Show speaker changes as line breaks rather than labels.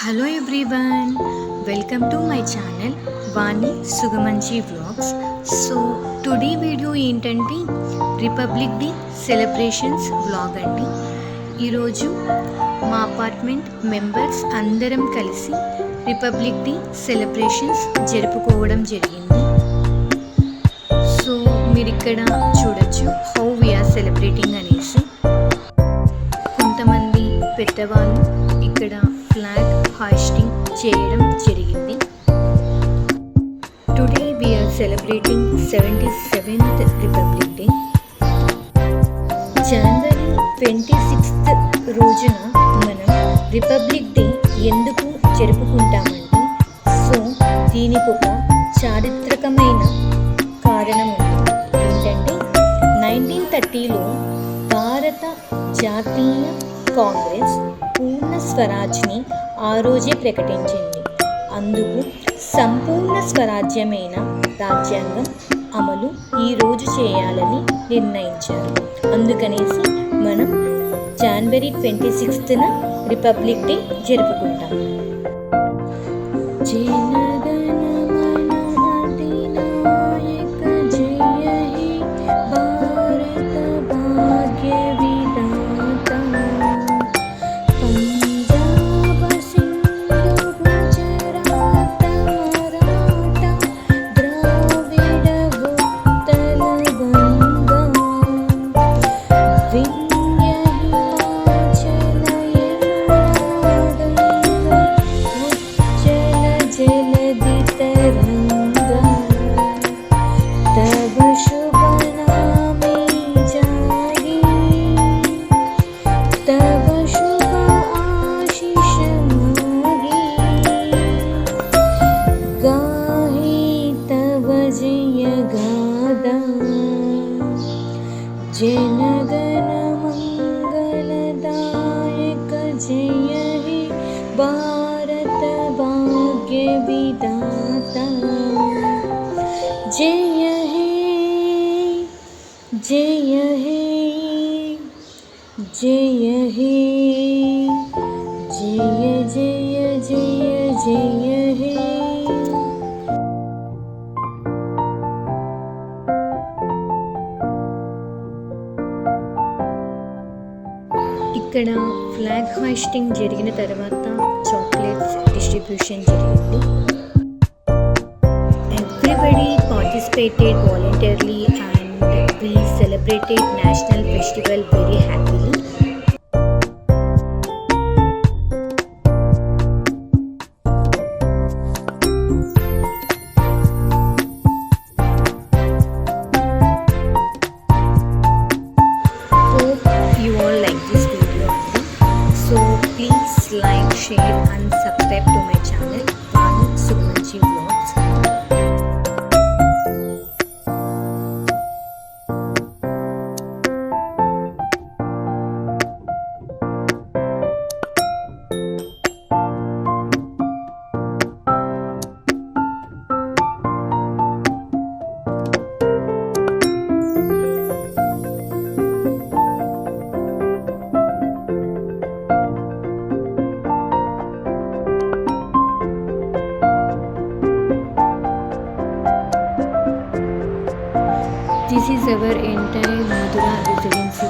Hello everyone, welcome to my channel Vani Sugamanchi Vlogs. So today video ఏంటంటే republic day celebrations vlog అండి. ఈరోజు మా apartment members అందరం కలిసి రిపబ్లిక్ డే సెలబ్రేషన్స్ జరుపుకోవడం జరిగింది. సో మీరు ఇక్కడ చూడొచ్చు హౌ వీఆర్ సెలబ్రేటింగ్ అనేసి. కొంతమంది పెద్దవాళ్ళు ఇక్కడ ఫ్లాగ్ హాయిస్టింగ్ చేయడం జరిగింది. Today we're celebrating 77th Republic Day. జనవరి 26th రోజున మనం రిపబ్లిక్ డే ఎందుకు జరుపుకుంటామంటే, సో దీనికి ఒక చారిత్రకమైన కారణం ఉంది. ఏంటంటే 1930లో భారత జాతీయ కాంగ్రెస్ పూర్ణ స్వరాజ్ని ఆ రోజే ప్రకటించింది. అందుకు సంపూర్ణ స్వరాజ్యమైన రాజ్యాంగం అమలు ఈరోజు చేయాలని నిర్ణయించారు. అందుకనేసి మనం జనవరి 26న రిపబ్లిక్ డే జరుపుకుంటాం. जनगण मंगलदायक जय हे भारत भाग्य विधाता. जय हे जय हे जय हे जय जय जय जय हे. ఇక్కడ ఫ్లాగ్ హాయిస్టింగ్ జరిగిన తర్వాత చాక్లెట్స్ డిస్ట్రిబ్యూషన్ జరిగింది. Everybody participated voluntarily and we celebrated national festival very happily. Hope you all like this video. So please like, share and subscribe to my channel Vani Sugamanchi Vlogs. This is our entire Madura residency